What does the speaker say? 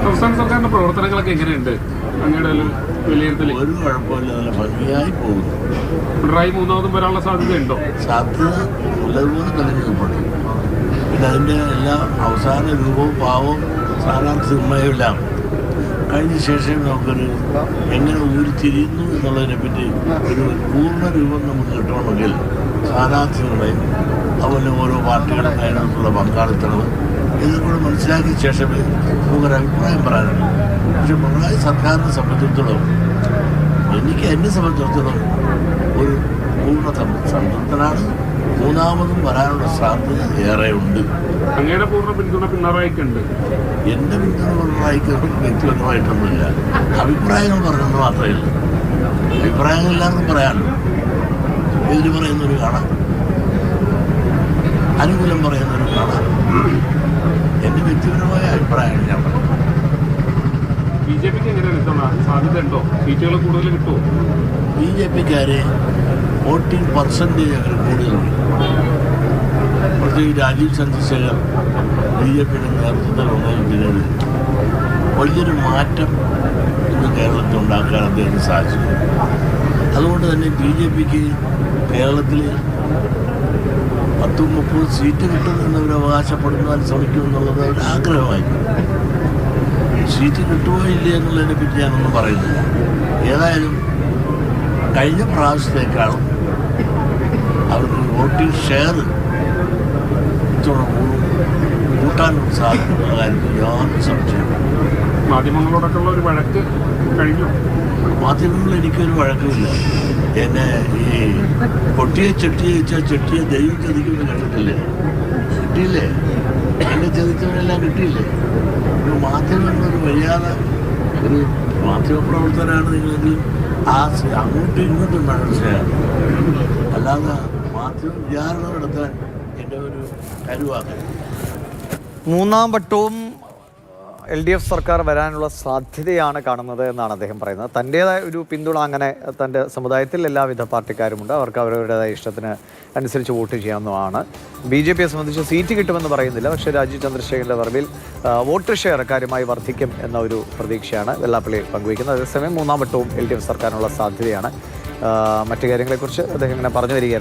സംസ്ഥാന സർക്കാരിന്റെ പ്രവർത്തനങ്ങളൊക്കെ എങ്ങനെയുണ്ട്? അങ്ങയുടെ ഒരു വിലയിരുത്തൽ? ഒരു കുഴപ്പമില്ല, നല്ല ഭംഗിയായി പോകുന്നു. പിണറായി മൂന്നാമതും വരാനുള്ള സാധ്യതയുണ്ടോ? സാധ്യത ഉള്ളതുപോലെ തെളിഞ്ഞുപെടും. പിന്നെ അതിൻ്റെ എല്ലാ അവസാന രൂപവും ഭാവവും സ്ഥാനാർത്ഥി നിർണ്ണയമെല്ലാം കഴിഞ്ഞ ശേഷം നമുക്കൊരു എങ്ങനെ ഉരുത്തിരിയുന്നു എന്നുള്ളതിനെപ്പറ്റി ഒരു പൂർണ്ണ രൂപം നമുക്ക് കിട്ടണമെങ്കിൽ സ്ഥാനാർത്ഥി നിർണ്ണയം, അതുപോലെ ഓരോ പാർട്ടികളും അതിനകത്തുള്ള പങ്കാളിത്തങ്ങൾ ഇതും കൂടെ മനസ്സിലാക്കിയ ശേഷമേ നമുക്കൊരു അഭിപ്രായം പറയാനുള്ളൂ. പക്ഷെ പിണറായി സർക്കാരിനെ സംബന്ധിച്ചിടത്തോളം എന്നെ സംബന്ധിച്ചിടത്തോളം ഒരു പൂർണ്ണ സംതൃപ്തനാണ്. മൂന്നാമതും വരാനുള്ള സാധ്യത ഏറെയുണ്ട്. അങ്ങയുടെ പൂർണ്ണ പിന്തുണ പിണറായിക്കുണ്ട്. എൻ്റെ പിന്തുണ പിണറായിക്ക് വ്യക്തിപരമായിട്ടൊന്നുമില്ല, അഭിപ്രായങ്ങൾ പറഞ്ഞെന്ന് മാത്രമേ ഉള്ളൂ. അഭിപ്രായങ്ങൾ എല്ലാവർക്കും പറയാനുള്ളൂ. എതിര് പറയുന്നൊരു കാണാം, അനുകൂലം പറയുന്നൊരു കാണാം. എൻ്റെ വ്യക്തിപരമായ അഭിപ്രായമാണ് ഞാൻ പറയുന്നത്. ബി ജെ പിക്ക് എങ്ങനെയാണ് സാധ്യത ഉണ്ടോ? സീറ്റുകൾ കൂടുതൽ കിട്ടുമോ? ബി ജെ പിക്കാരെ വോട്ടിംഗ് പെർസെൻറ്റേജ് അവർ കൂടുതലുണ്ട്. പ്രത്യേകിച്ച് രാജീവ് ചന്ദ്രശേഖർ ബി ജെ പിയുടെ നേതൃത്വത്തിൽ വന്നതിൽ വലിയൊരു മാറ്റം ഇന്ന് കേരളത്തിൽ ഉണ്ടാക്കാൻ അദ്ദേഹത്തിന് സാധിച്ചു. അതുകൊണ്ട് തന്നെ ബി ജെ പിക്ക് കേരളത്തിൽ 10-30 സീറ്റ് കിട്ടുമെന്നവർ അവകാശപ്പെടുന്നതിന് ശ്രമിക്കുമെന്നുള്ളത് ഒരു ആഗ്രഹമായിരുന്നു. സീറ്റ് കിട്ടുമോ ഇല്ലേ എന്നുള്ളതിനെ പറ്റി ഞാനൊന്നും പറയുന്നില്ല. ഏതായാലും കഴിഞ്ഞ പ്രാവശ്യത്തേക്കാളും അവർക്ക് വോട്ടിംഗ് ഷെയർ കൂട്ടാനുള്ള സാധ്യതയുള്ള കാര്യത്തിൽ യാതൊരു സംശയമില്ല. മാധ്യമങ്ങളോടൊക്കെയുള്ള ഒരു വഴക്ക് കഴിഞ്ഞു. മാധ്യമങ്ങളിൽ എനിക്കൊരു വഴക്കമില്ല. എന്നെ ഈ പൊട്ടിയെ ചെട്ടിയെ വെച്ചാൽ ചെട്ടിയെ ദൈവം ചതിക്കുമെന്ന് കണ്ടിട്ടില്ലേ? കിട്ടിയില്ലേ? എന്നെ ചതിച്ചവരെല്ലാം കിട്ടിയില്ലേ? ഒരു മാധ്യമങ്ങളൊരു മര്യാദ, ഒരു മാധ്യമപ്രവർത്തനാണ് നിങ്ങളെങ്കിൽ അങ്ങോട്ടും ഇങ്ങോട്ടും മനസ്സിലാകും. അല്ലാതെ മാധ്യമ വിചാരണ നടത്താൻ എൻ്റെ ഒരു കരുവാക്കൽ. മൂന്നാം വട്ടവും LDF സർക്കാർ വരാനുള്ള സാധ്യതയാണ് കാണുന്നത് എന്നാണ് അദ്ദേഹം പറയുന്നത്. തൻ്റേതായ ഒരു പിന്തുണ അങ്ങനെ തൻ്റെ സമുദായത്തിൽ എല്ലാവിധ പാർട്ടിക്കാരുമുണ്ട്. അവർക്ക് അവരവരുടേതായ ഇഷ്ടത്തിന് അനുസരിച്ച് വോട്ട് ചെയ്യാവുന്നതാണ്. BJPയെ സംബന്ധിച്ച് സീറ്റ് കിട്ടുമെന്ന് പറയുന്നില്ല. പക്ഷേ രാജീവ് ചന്ദ്രശേഖരൻ്റെ വരവിൽ വോട്ട് ഷെയർ കാര്യമായി വർദ്ധിക്കും എന്ന ഒരു പ്രതീക്ഷയാണ് വെള്ളാപ്പള്ളി പങ്കുവയ്ക്കുന്നത്. അതേസമയം മൂന്നാം വട്ടവും LDF സർക്കാരിനുള്ള സാധ്യതയാണ്. മറ്റു കാര്യങ്ങളെക്കുറിച്ച് അദ്ദേഹം ഇങ്ങനെ പറഞ്ഞു വരികയാണ്.